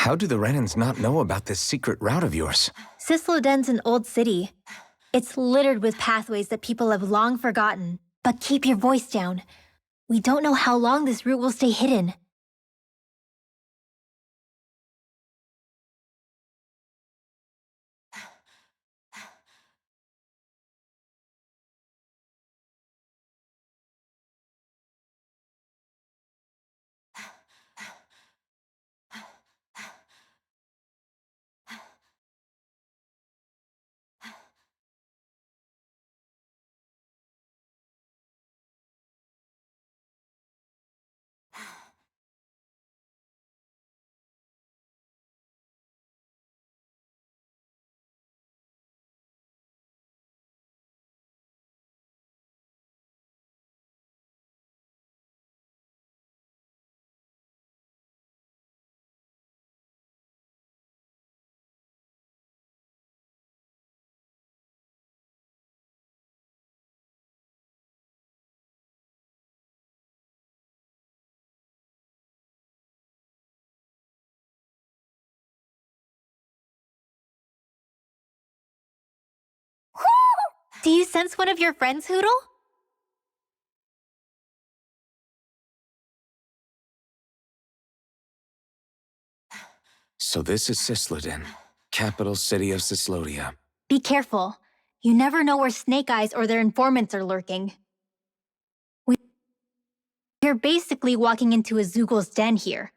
How do the Renans not know about this secret route of yours? Cisloden's an old city. It's littered with pathways that people have long forgotten. But keep your voice down. We don't know how long this route will stay hidden. Do you sense one of your friends, Hoodle? So this is Cisloden, capital city of Cislodia. Be careful. You never know where Snake Eyes or their informants are lurking. We're basically walking into a Zoogel's den here.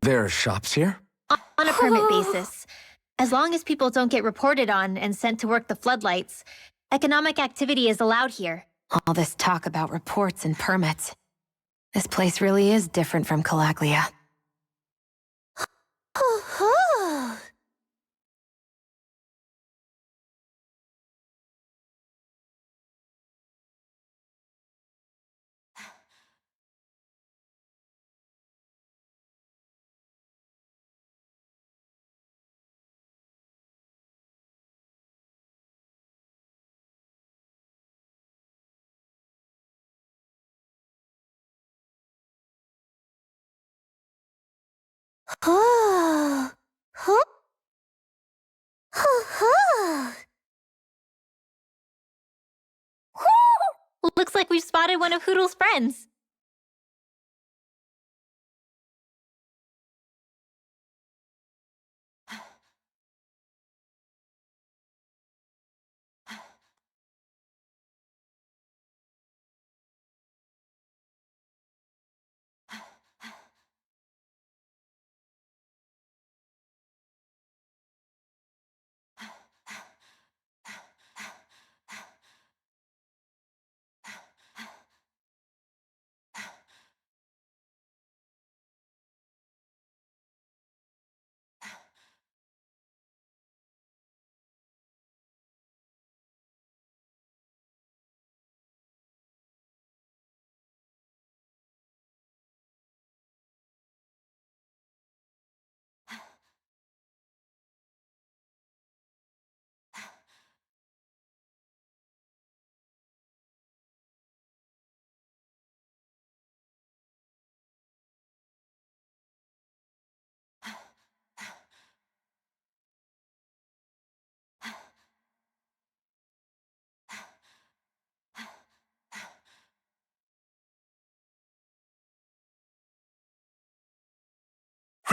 There are shops here? On a permit basis. As long as people don't get reported on and sent to work the floodlights, economic activity is allowed here. All this talk about reports and permits. This place really is different from Calaglia. Looks like we've spotted one of Hoodle's friends.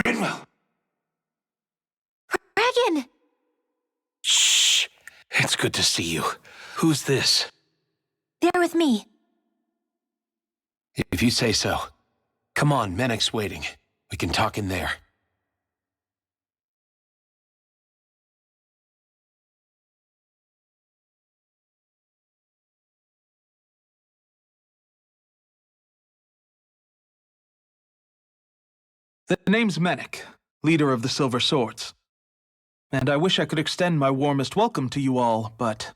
Rinwell! Dragon! Shh! It's Good to see you. Who's this? They're with me. If you say so. Come on, Meneck's waiting. We can talk in there. The name's Meneck, leader of the Silver Swords. And I wish I could extend my warmest welcome to you all, but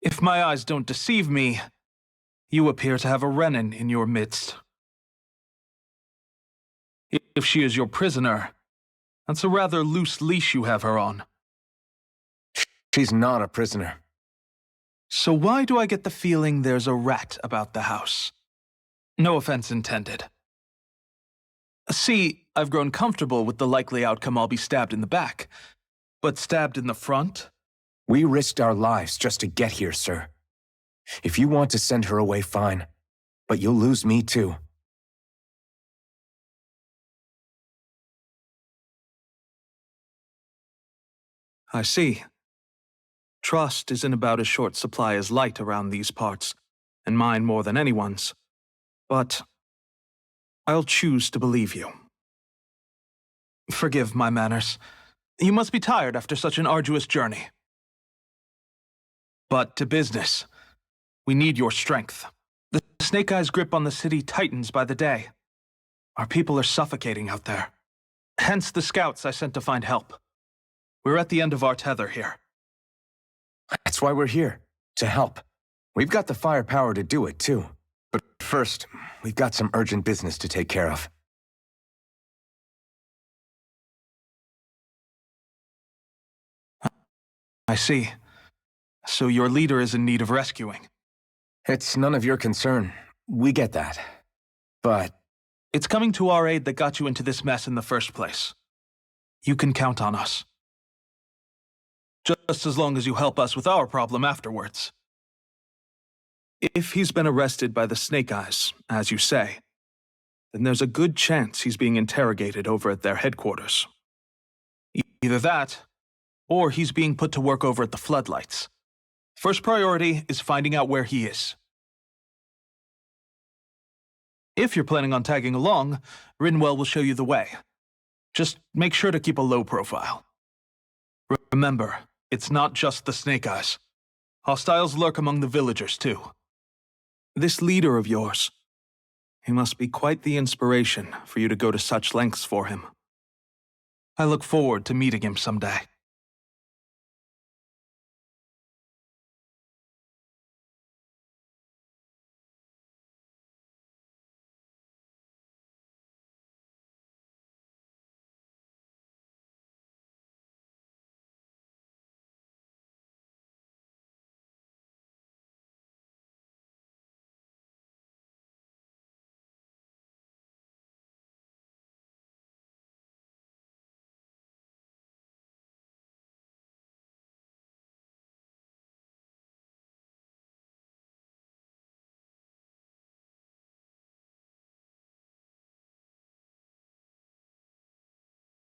if my eyes don't deceive me, you appear to have a Renin in your midst. If she is your prisoner, that's a rather loose leash you have her on. She's not a prisoner. So why do I get the feeling there's a rat about the house? No offense intended. See, I've grown comfortable with the likely outcome I'll be stabbed in the back. But stabbed in the front? We risked our lives just to get here, sir. If you want to send her away, fine. But you'll lose me too. I see. Trust is in about as short supply as light around these parts, and mine more than anyone's. But I'll choose to believe you. Forgive my manners. You must be tired after such an arduous journey. But to business. We need your strength. The Snake Eyes' grip on the city tightens by the day. Our people are suffocating out there. Hence the scouts I sent to find help. We're at the end of our tether here. That's why we're here, to help. We've got the firepower to do it, too. But first, we've got some urgent business to take care of. I see. So your leader is in need of rescuing. It's none of your concern. We get that. But It's coming to our aid that got you into this mess in the first place. You can count on us. Just as long as you help us with our problem afterwards. If he's been arrested by the Snake Eyes, as you say, then there's a good chance he's being interrogated over at their headquarters. Either that, or he's being put to work over at the Floodlights. First priority is finding out where he is. If you're planning on tagging along, Rinwell will show you the way. Just make sure to keep a low profile. Remember, it's not just the Snake Eyes. Hostiles lurk among the villagers, too. This leader of yours, he must be quite the inspiration for you to go to such lengths for him. I look forward to meeting him someday.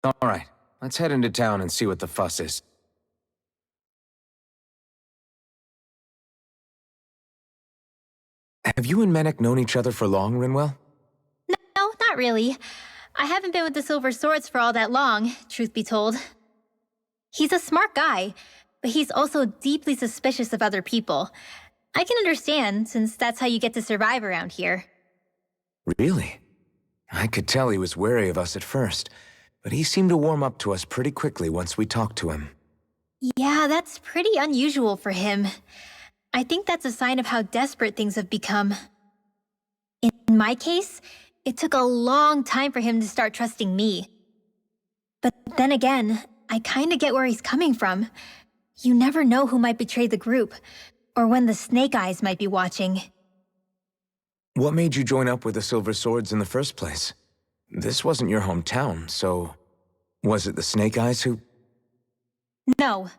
all right, let's head into town and see what the fuss is. Have you and Meneck known each other for long, Rinwell? No, not really. I haven't been with the Silver Swords for all that long, truth be told. He's a smart guy, but he's also deeply suspicious of other people. I can understand, since that's how you get to survive around here. Really? I could tell he was wary of us at first, but he seemed to warm up to us pretty quickly once we talked to him. Yeah, that's pretty unusual for him. I think that's a sign of how desperate things have become. In my case, it took a long time for him to start trusting me. But then again, I kinda get where he's coming from. You never know who might betray the group, or when the Snake Eyes might be watching. What made you join up with the Silver Swords in the first place? This wasn't your hometown, so was it the Snake Eyes who... No,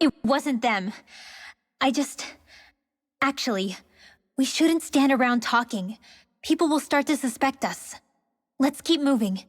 it wasn't them. Actually, we shouldn't stand around talking. People will start to suspect us. Let's keep moving.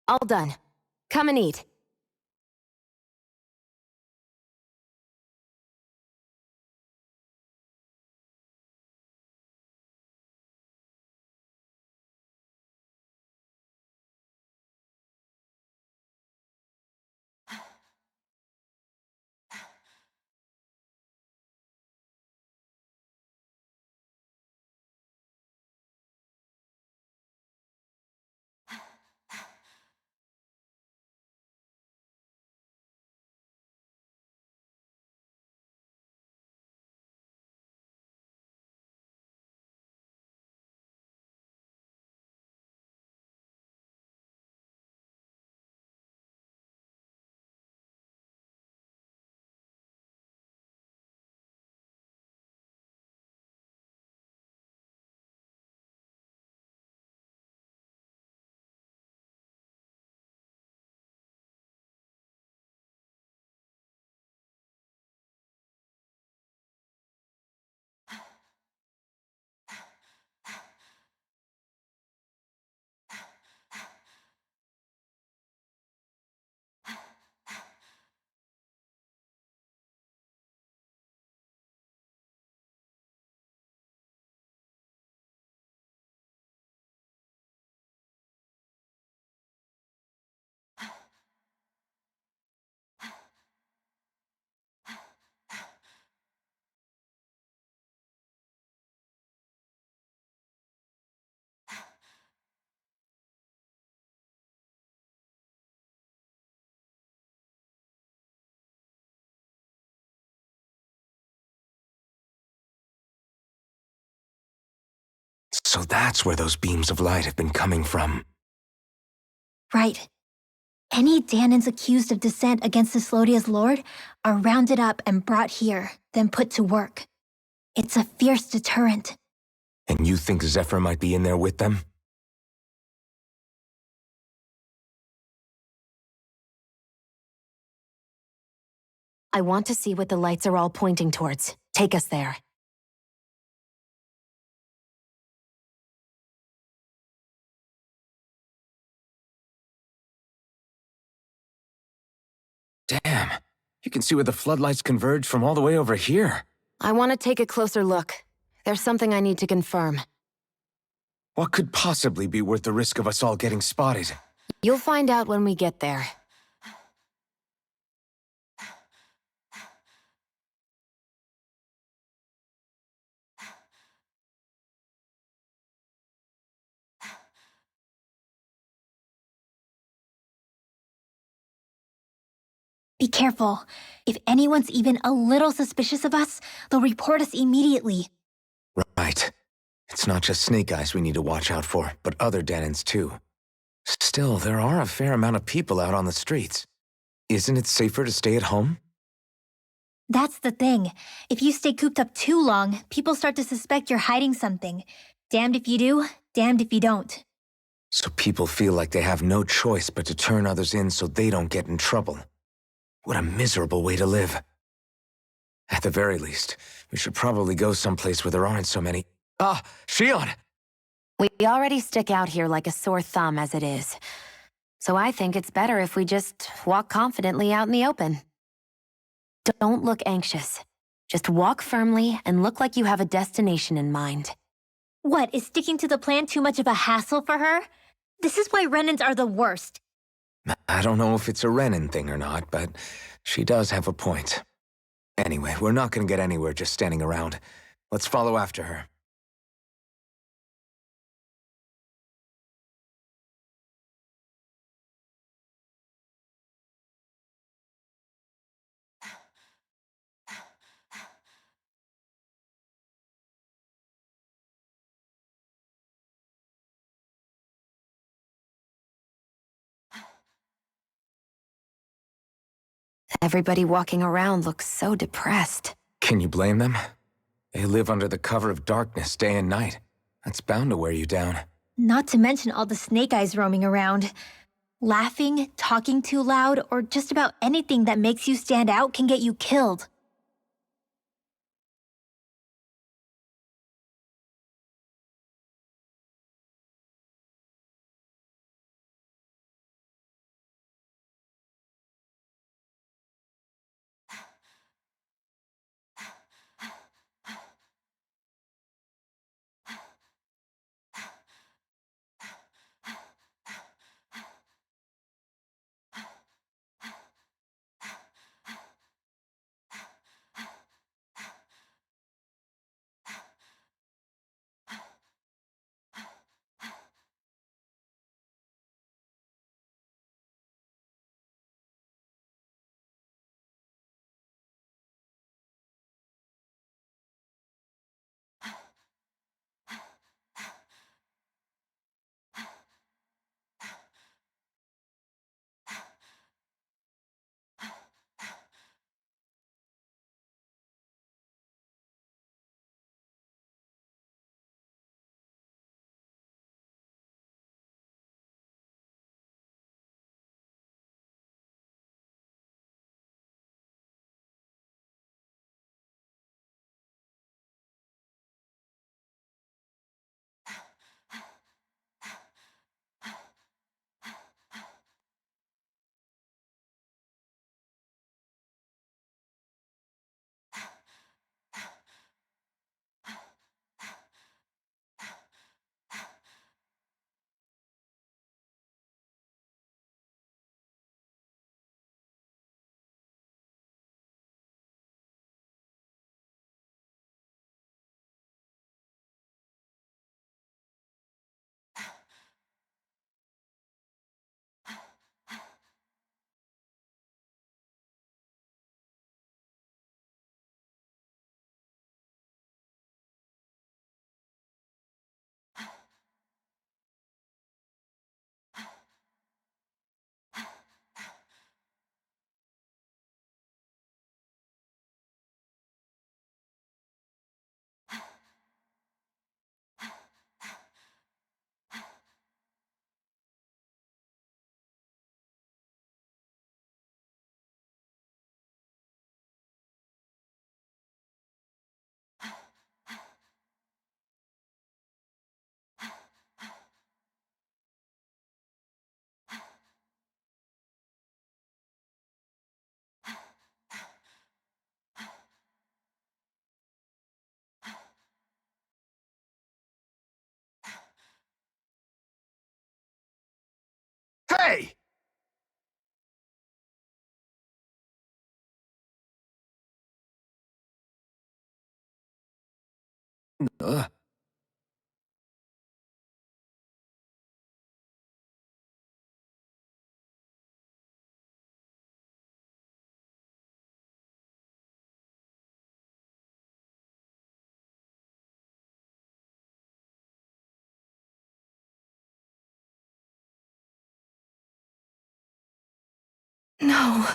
All done. Come and eat. So that's where those beams of light have been coming from. Right. Any Danans accused of dissent against Cyslodia's lord are rounded up and brought here, then put to work. It's a fierce deterrent. And you think Zephyr might be in there with them? I want to see what the lights are all pointing towards. Take us there. Damn, you can see where the floodlights converge from all the way over here. I want to take a closer look. There's something I need to confirm. What could possibly be worth the risk of us all getting spotted? You'll find out when we get there. Be careful. If anyone's even a little suspicious of us, they'll report us immediately. Right. It's not just Snake Eyes we need to watch out for, but other Danans too. Still, there are a fair amount of people out on the streets. Isn't it safer to stay at home? That's the thing. If you stay cooped up too long, people start to suspect you're hiding something. Damned if you do, damned if you don't. So people feel like they have no choice but to turn others in so they don't get in trouble. What a miserable way to live. At the very least, we should probably go someplace where there aren't so many. Ah, Shion! We already stick out here like a sore thumb as it is. So I think it's better if we just walk confidently out in the open. Don't look anxious. Just walk firmly and look like you have a destination in mind. What, is sticking to the plan too much of a hassle for her? This is why Renans are the worst. I don't know if it's a Renan thing or not, but she does have a point. Anyway, we're not gonna get anywhere just standing around. Let's follow after her. Everybody walking around looks so depressed. Can you blame them? They live under the cover of darkness day and night. That's bound to wear you down. Not to mention all the Snake Eyes roaming around. Laughing, talking too loud, or just about anything that makes you stand out can get you killed. Ugh. No.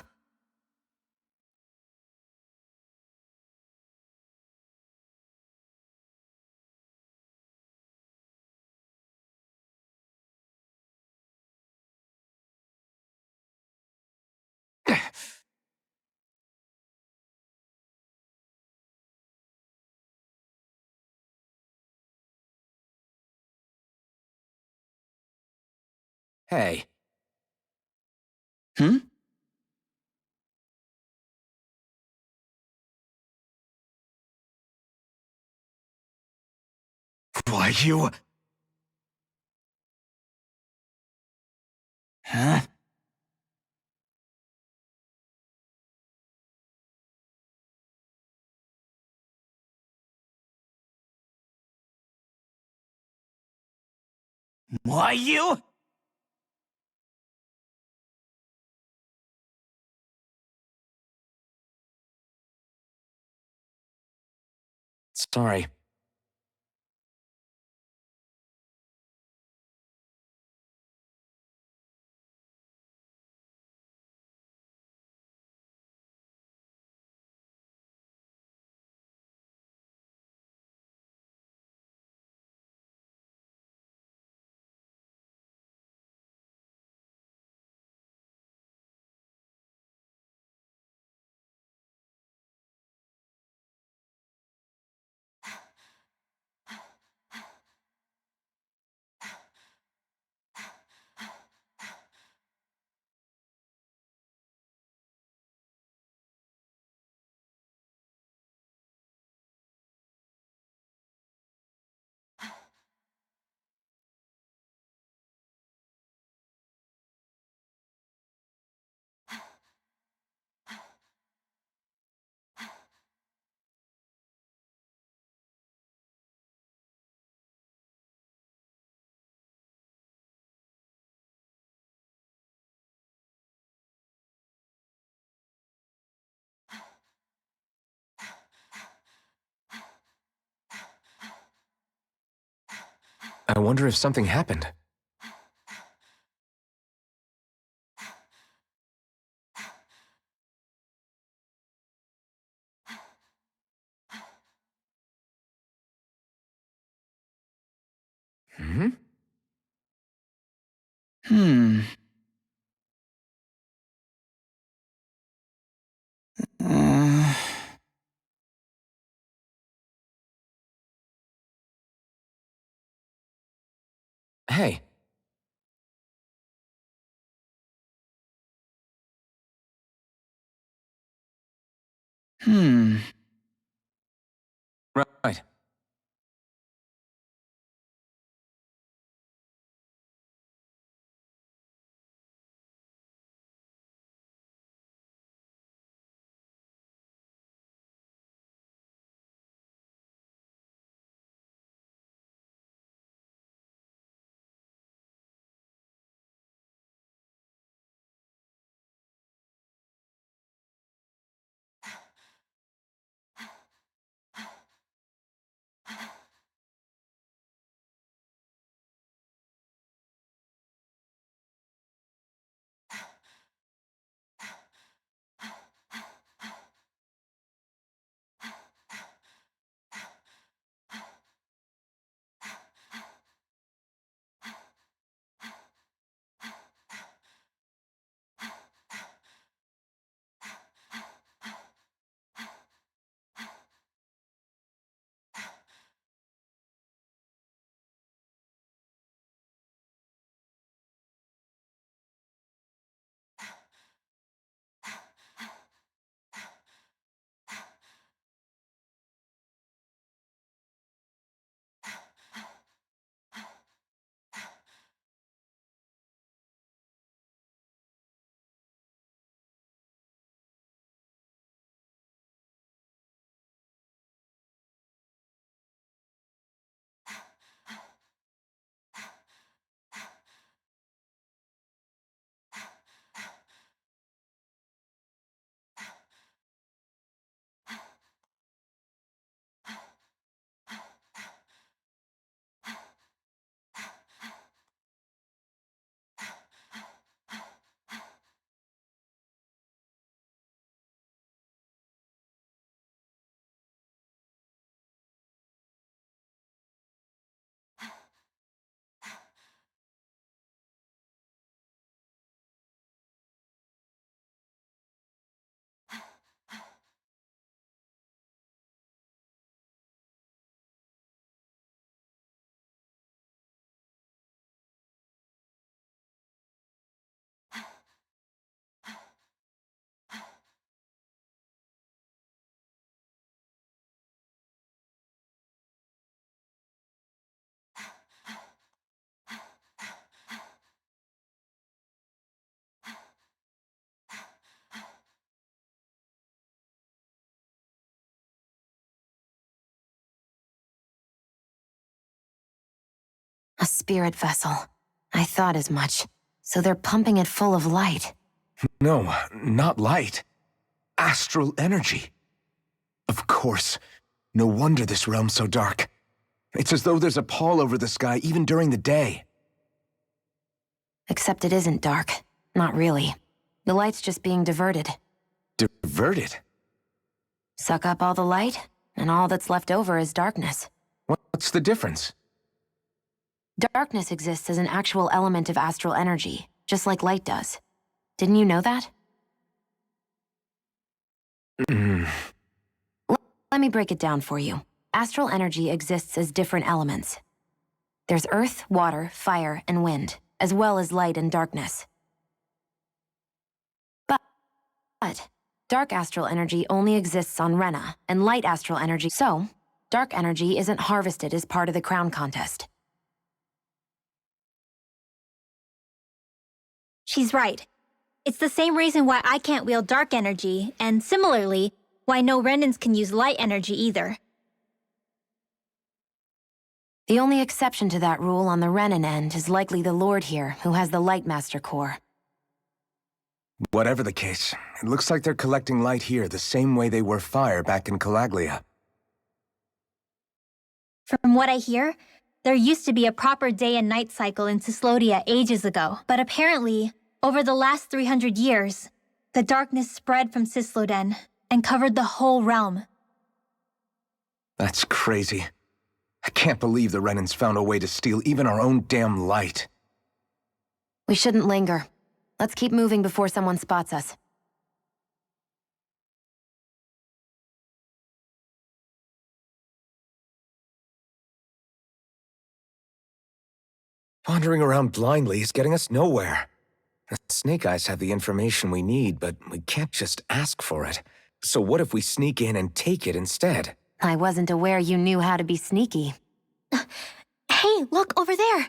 Hey. Hmm? Why, you... Huh? Why you? Sorry. I wonder if something happened. Hmm? Hmm. Uh, Hey. hmm. Right. spirit vessel. I thought as much. So they're pumping it full of light. No, not light. Astral energy. Of course. No wonder this realm's so dark. It's as though there's a pall over the sky even during the day. Except it isn't dark. Not really. The light's just being diverted. Diverted? Suck up all the light, and all that's left over is darkness. What's the difference? Darkness exists as an actual element of astral energy, just like light does. Didn't you know that? Let me break it down for you. Astral energy exists as different elements. There's earth, water, fire, and wind, as well as light and darkness. But dark astral energy only exists on Rena, and light astral energy, so dark energy isn't harvested as part of the crown contest. She's right. It's the same reason why I can't wield dark energy, and similarly, why no Renans can use light energy either. The only exception to that rule on the Renan end is likely the Lord here, who has the Light Master core. Whatever the case, it looks like they're collecting light here the same way they were fire back in Calaglia. From what I hear, there used to be a proper day and night cycle in Cislodia ages ago, but apparently, over the last 300 years, the darkness spread from Cisloden and covered the whole realm. That's crazy. I can't believe the Renans found a way to steal even our own damn light. We shouldn't linger. Let's keep moving before someone spots us. Wandering around blindly is getting us nowhere. The Snake Eyes have the information we need, but we can't just ask for it. So what if we sneak in and take it instead? I wasn't aware you knew how to be sneaky. Hey, look over there!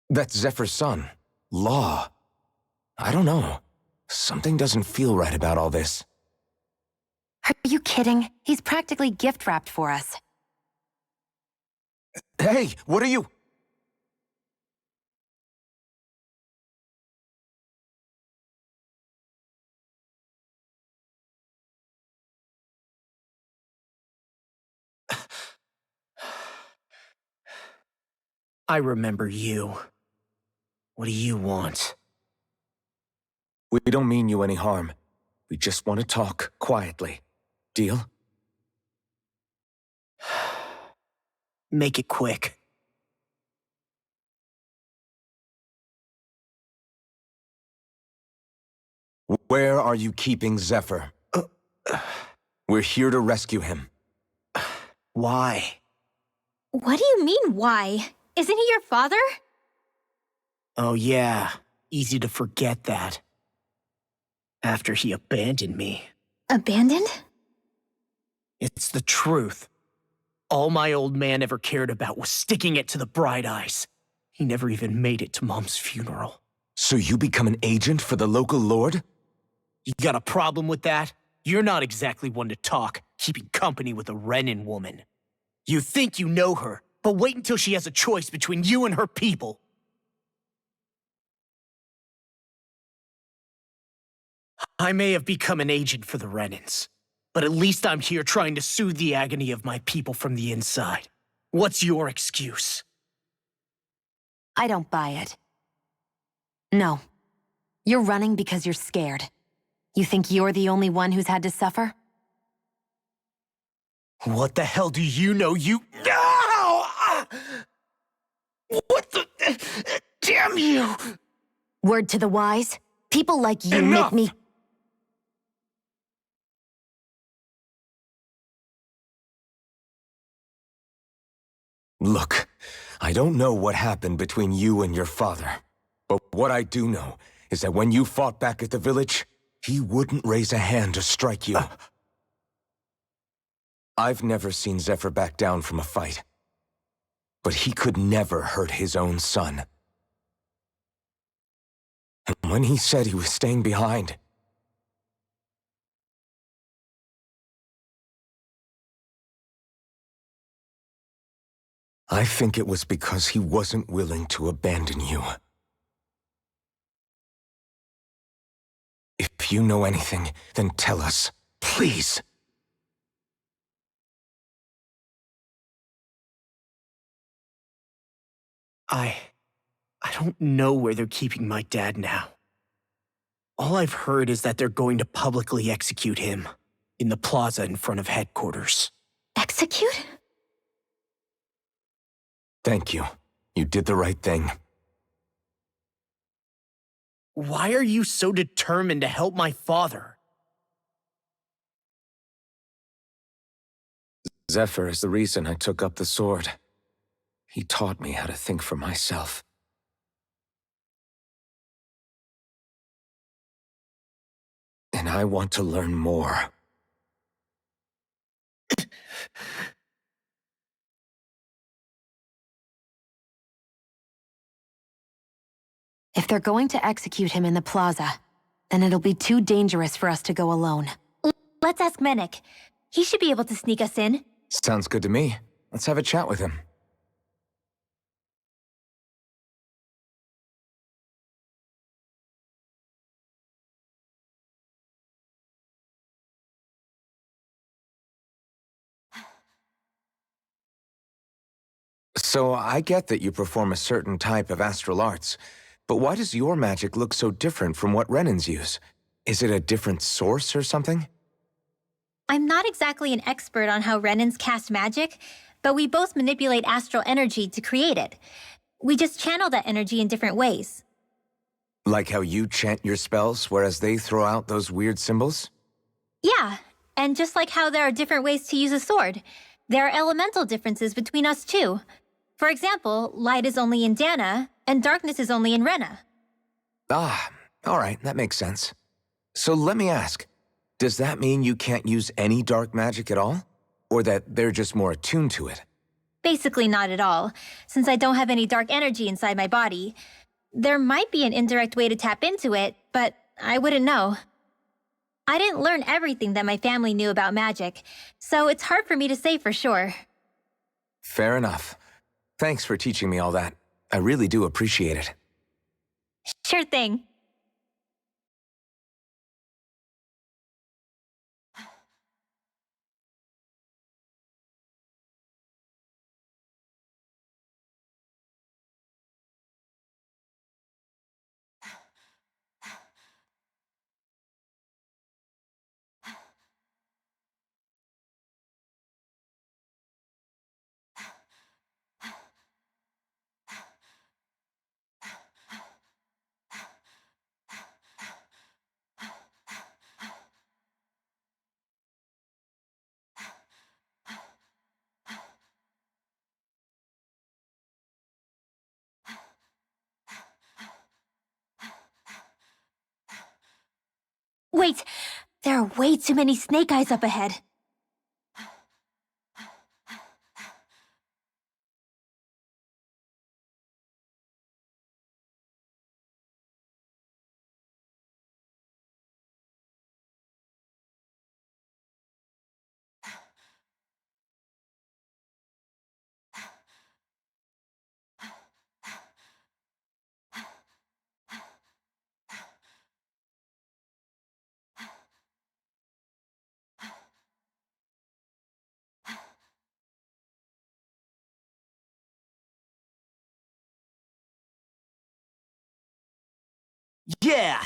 That's Zephyr's son, Law. I don't know. Something doesn't feel right about all this. Are you kidding? He's practically gift-wrapped for us. Hey, what are you? I remember you. What do you want? We don't mean you any harm. We just want to talk quietly. Deal? Make it quick. Where are you keeping Zephyr? We're here to rescue him. Why? What do you mean, why? Isn't he your father? Oh yeah, easy to forget that. After he abandoned me. Abandoned? It's the truth. All my old man ever cared about was sticking it to the Bright Eyes. He never even made it to Mom's funeral. So you become an agent for the local lord? You got a problem with that? You're not exactly one to talk, keeping company with a Renan woman. You think you know her, but wait until she has a choice between you and her people. I may have become an agent for the Renans, but at least I'm here trying to soothe the agony of my people from the inside. What's your excuse? I don't buy it. No. You're running because you're scared. You think you're the only one who's had to suffer? What the hell do you know, you— No! What the— Damn you! Word to the wise, people like you Enough! make me— Look, I don't know what happened between you and your father. But what I do know is that when you fought back at the village, he wouldn't raise a hand to strike you. I've never seen Zephyr back down from a fight. But he could never hurt his own son. And when he said he was staying behind, I think it was because he wasn't willing to abandon you. If you know anything, then tell us, please. I don't know where they're keeping my dad now. All I've heard is that they're going to publicly execute him in the plaza in front of headquarters. Execute? Thank you. You did the right thing. Why are you so determined to help my father? Zephyr is the reason I took up the sword. He taught me how to think for myself. And I want to learn more. If they're going to execute him in the plaza, then it'll be too dangerous for us to go alone. Let's ask Meneck. He should be able to sneak us in. Sounds good to me. Let's have a chat with him. So I get that you perform a certain type of astral arts, but why does your magic look so different from what Renan's use? Is it a different source or something? I'm not exactly an expert on how Renans cast magic, but we both manipulate astral energy to create it. We just channel that energy in different ways. Like how you chant your spells, whereas they throw out those weird symbols? Yeah, and just like how there are different ways to use a sword, there are elemental differences between us too. For example, light is only in Dana, and darkness is only in Rena. Ah, all right, that makes sense. So let me ask, does that mean you can't use any dark magic at all? Or that they're just more attuned to it? Basically not at all, since I don't have any dark energy inside my body. There might be an indirect way to tap into it, but I wouldn't know. I didn't learn everything that my family knew about magic, so it's hard for me to say for sure. Fair enough. Thanks for teaching me all that. I really do appreciate it. Sure thing. Wait! There are way too many snake eyes up ahead. Yeah!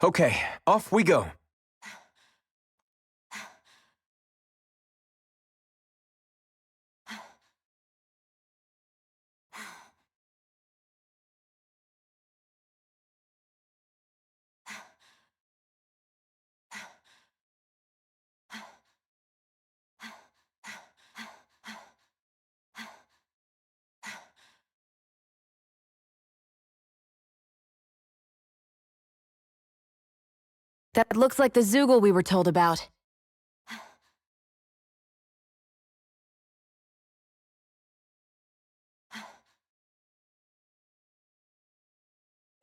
Okay, off we go. That looks like the Zoogle we were told about.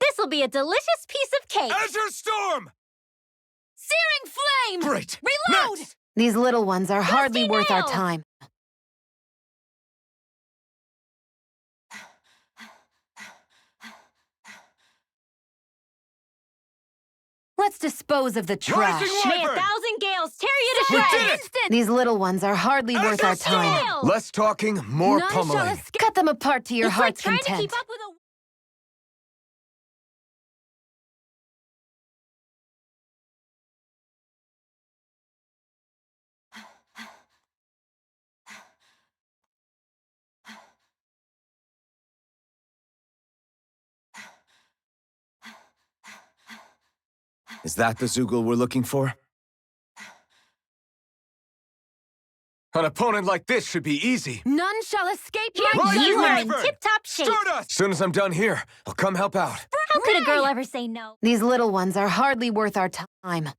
This'll be a delicious piece of cake! Azure Storm! Searing flame! Great! Reload! Next! These little ones are hardly worth our nail! time. Let's dispose of the trash. Rising May a Wyvern! thousand gales tear you to We shreds! did it! Instant! These little ones are hardly worth our time. Nail! Less talking, more None shall pummeling. escape. Cut them apart to your It's like heart's trying content. to keep up with a... Is that the Zoogle we're looking for? An opponent like this should be easy. None shall escape Here my Rising you are in Wyvern! tip-top shape! As soon as I'm done here, I'll come help out. How could a girl ever say no? These little ones are hardly worth our time.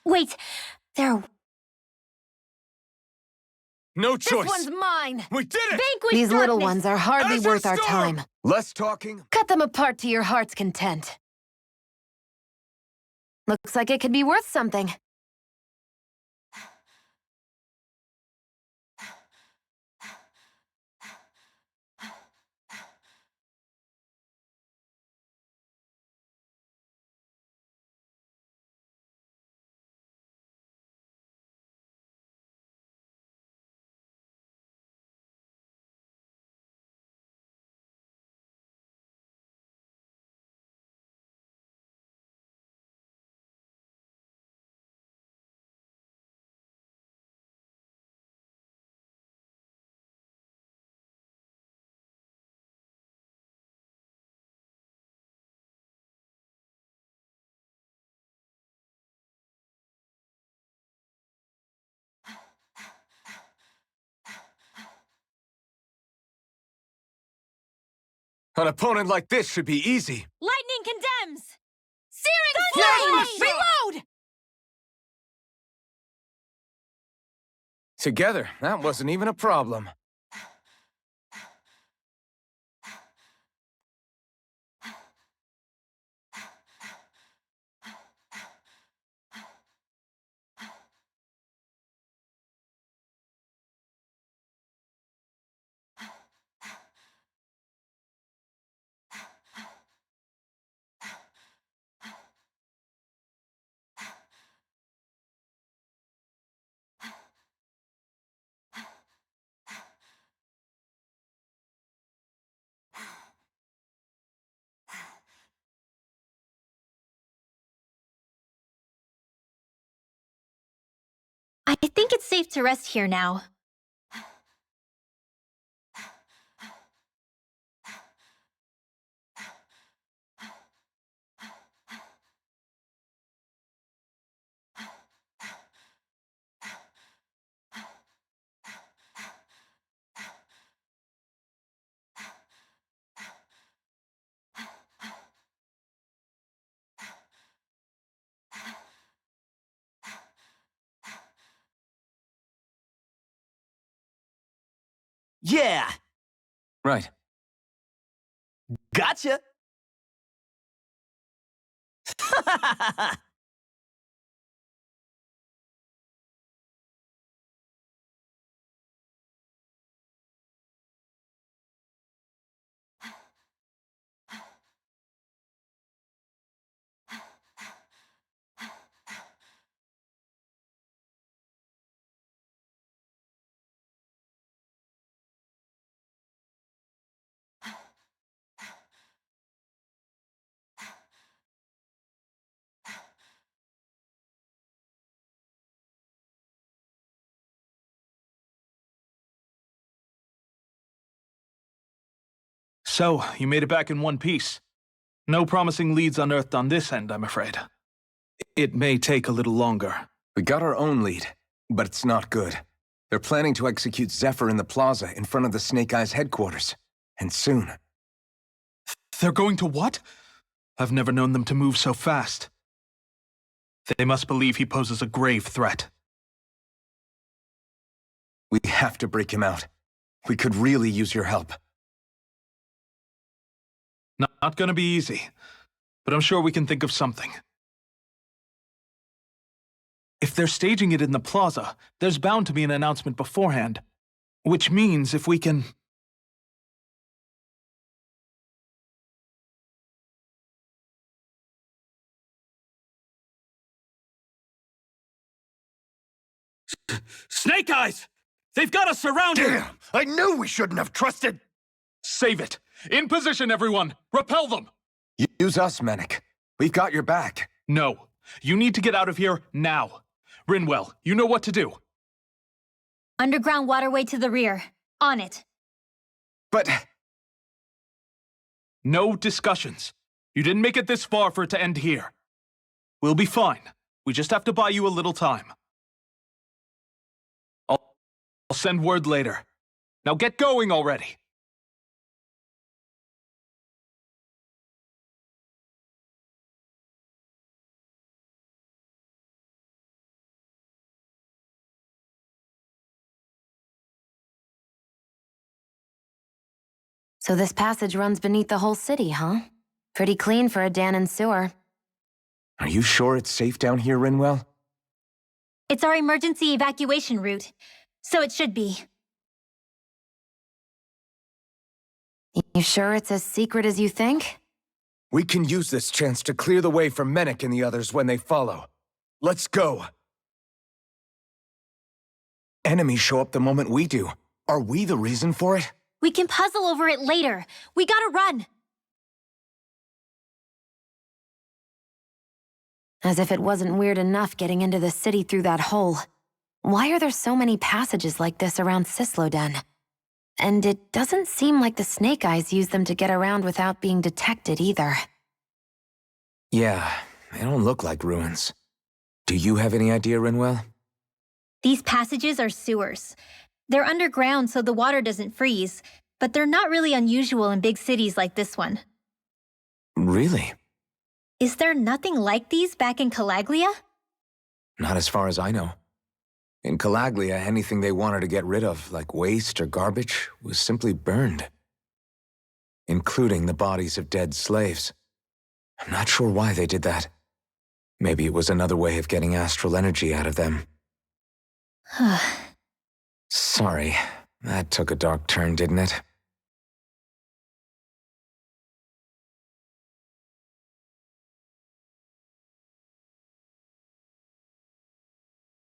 Wait, there... No This choice. one's mine. We did it! Vanquish These little darkness. ones are hardly Azure worth our Storm! time. Less talking. Cut them apart to your heart's content. Looks like it could be worth something. An opponent like this should be easy. Lightning condemns! Searing flame! Reload! Together, that wasn't even a problem. think it's safe to rest here now. Yeah, Right. gotcha. So, you made it back in one piece. No promising leads unearthed on this end, I'm afraid. It may take a little longer. We got our own lead, but it's not good. They're planning to execute Zephyr in the Plaza in front of the Snake Eyes headquarters. And soon. They're going to what? I've never known them to move so fast. They must believe he poses a grave threat. We have to break him out. We could really use your help. Not gonna be easy, but I'm sure we can think of something. If they're staging it in the Plaza, there's bound to be an announcement beforehand. Which means if we can... Snake Eyes! They've got us surrounded! Damn! I knew we shouldn't have trusted! Save it! In position, everyone! Repel them! Use us, Meneck. We've got your back. No. You need to get out of here now. Rinwell, you know what to do. Underground waterway to the rear. On it. But... No discussions. You didn't make it this far for it to end here. We'll be fine. We just have to buy you a little time. I'll send word later. Now get going already. So this passage runs beneath the whole city, huh? Pretty clean for a Danon sewer. Are you sure it's safe down here, Rinwell? It's our emergency evacuation route, so it should be. You sure it's as secret as you think? We can use this chance to clear the way for Meneck and the others when they follow. Let's go. Enemies show up the moment we do. Are we the reason for it? We can puzzle over it later. We gotta run. As if it wasn't weird enough getting into the city through that hole. Why are there so many passages like this around Sisloden? And it doesn't seem like the Snake Eyes use them to get around without being detected either. Yeah, they don't look like ruins. Do you have any idea, Rinwell? These passages are sewers. They're underground so the water doesn't freeze, but they're not really unusual in big cities like this one. Really? Is there nothing like these back in Calaglia? Not as far as I know. In Calaglia, anything they wanted to get rid of, like waste or garbage, was simply burned. Including the bodies of dead slaves. I'm not sure why they did that. Maybe it was another way of getting astral energy out of them. Sorry, that took a dark turn, didn't it?